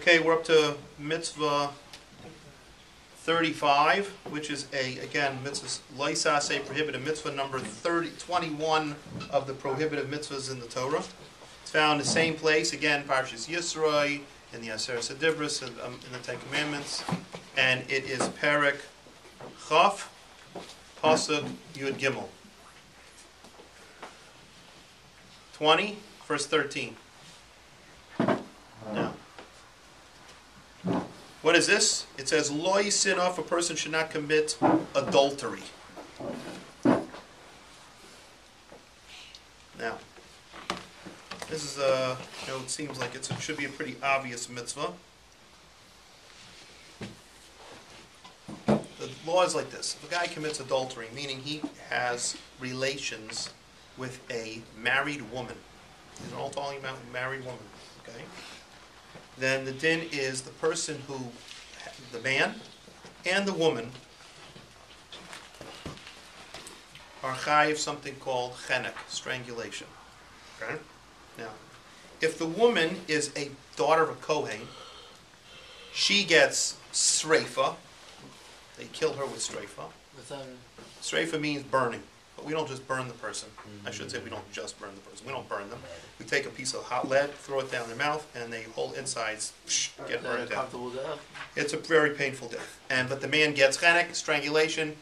Okay, we're up to mitzvah 35, which is again, mitzvah loisas, a prohibited mitzvah number 21 of the prohibited mitzvahs in the Torah. It's found in the same place, again, Parshas Yisroi, in the Aseret Sedibros, in the Ten Commandments, and it is Perek Chaf, Pasuk Yud Gimel. 20, verse 13. Now, what is this? It says, Lo yisinaf, a person should not commit adultery. Now, this is it seems like it should be a pretty obvious mitzvah. The law is like this. If a guy commits adultery, meaning he has relations with a married woman, these are all talking about married woman, okay? Then the din is the person who, the man and the woman, are chayiv something called chenek, strangulation. Okay? Now, if the woman is a daughter of a Kohen, she gets sreifa. They kill her with sreifa. Sreifa means burning. But we don't just burn the person. I should say we don't just burn the person. We don't burn them. We take a piece of hot lead, throw it down their mouth, and the whole insides get burned down. It's a very painful death. But the man gets chenek, strangulation.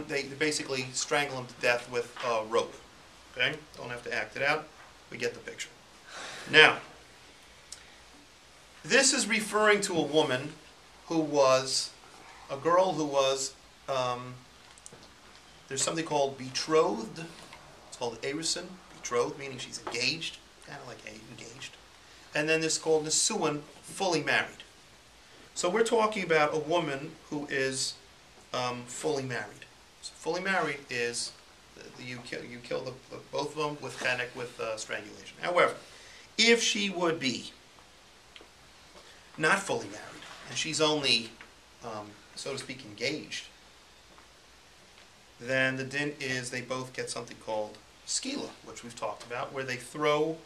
They basically strangle him to death with a rope. Okay? Don't have to act it out. We get the picture. Now, this is referring to a woman who was, a girl who was, there's something called betrothed. It's called erison, betrothed, meaning she's engaged, kind of like engaged. And then there's called nesuin, fully married. So we're talking about a woman who is fully married. So fully married is you kill both of them with chenek, with strangulation. However, if she would be not fully married and she's only, so to speak, engaged, then the din is they both get something called skila, which we've talked about, where they throw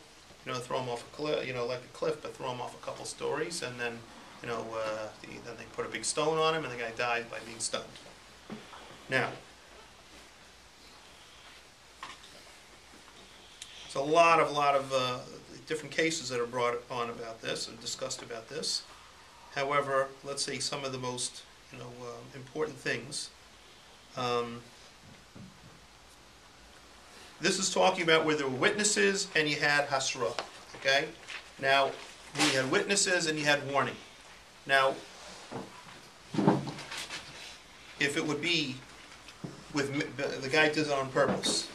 them off a cliff, like a cliff, but throw them off a couple stories, and then, then they put a big stone on him, and the guy dies by being stoned. Now, there's a lot of different cases that are brought on about this and discussed about this. However, let's say some of the most, important things. This is talking about where there were witnesses and you had hasra. Okay? Now, you had witnesses and you had warning. Now, if it would be with the guy does it on purpose,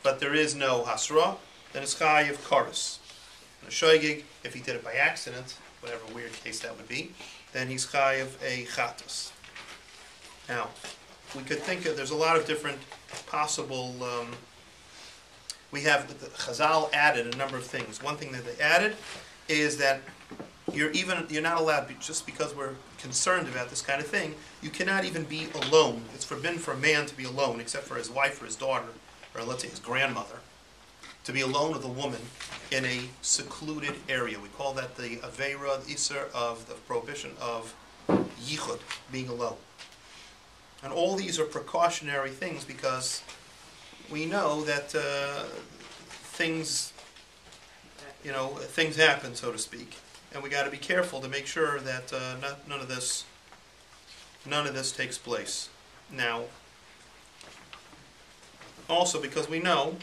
but there is no hasra, then it's chayiv kares. And a shoygig, if he did it by accident, whatever weird case that would be, then he's chayiv a chatas. Now, we could think there's a lot of different possible. We have the Chazal added a number of things. One thing that they added is that you're not allowed, just because we're concerned about this kind of thing, you cannot even be alone. It's forbidden for a man to be alone, except for his wife or his daughter, or let's say his grandmother, to be alone with a woman in a secluded area. We call that the Aveira, the Isser of the prohibition of yichud, being alone. And all these are precautionary things because we know that things happen, so to speak, and we got to be careful to make sure that none of this takes place. Now, also because we know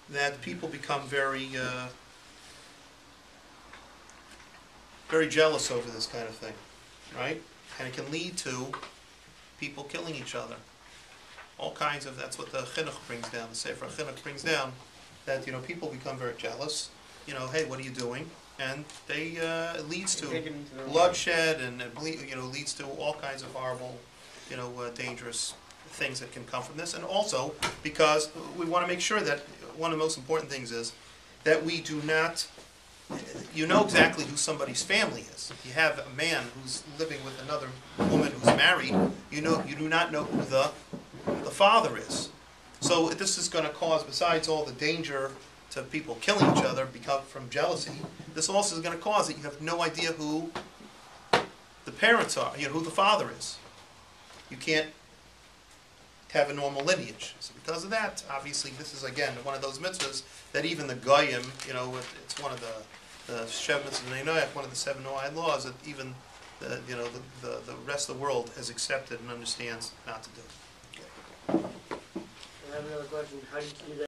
that people become very jealous over this kind of thing, right? And it can lead to people killing each other. All kinds of, that's what the chinuch brings down, the Sefer Chinuch brings down, that, people become very jealous. Hey, what are you doing? And it leads to bloodshed, and it leads to all kinds of horrible, dangerous things that can come from this. And also, because we want to make sure that one of the most important things is that we do not, exactly who somebody's family is. If you have a man who's living with another woman who's married, you do not know who the father is. So this is going to cause, besides all the danger to people killing each other from jealousy, this also is going to cause it. You have no idea who the parents are, who the father is. You can't have a normal lineage. So because of that, obviously, this is, again, one of those mitzvahs that even the Goyim, it's one of the Shev mitzvahs, one of the 7 Noahide laws that even the rest of the world has accepted and understands not to do. I have another question. How do you do that?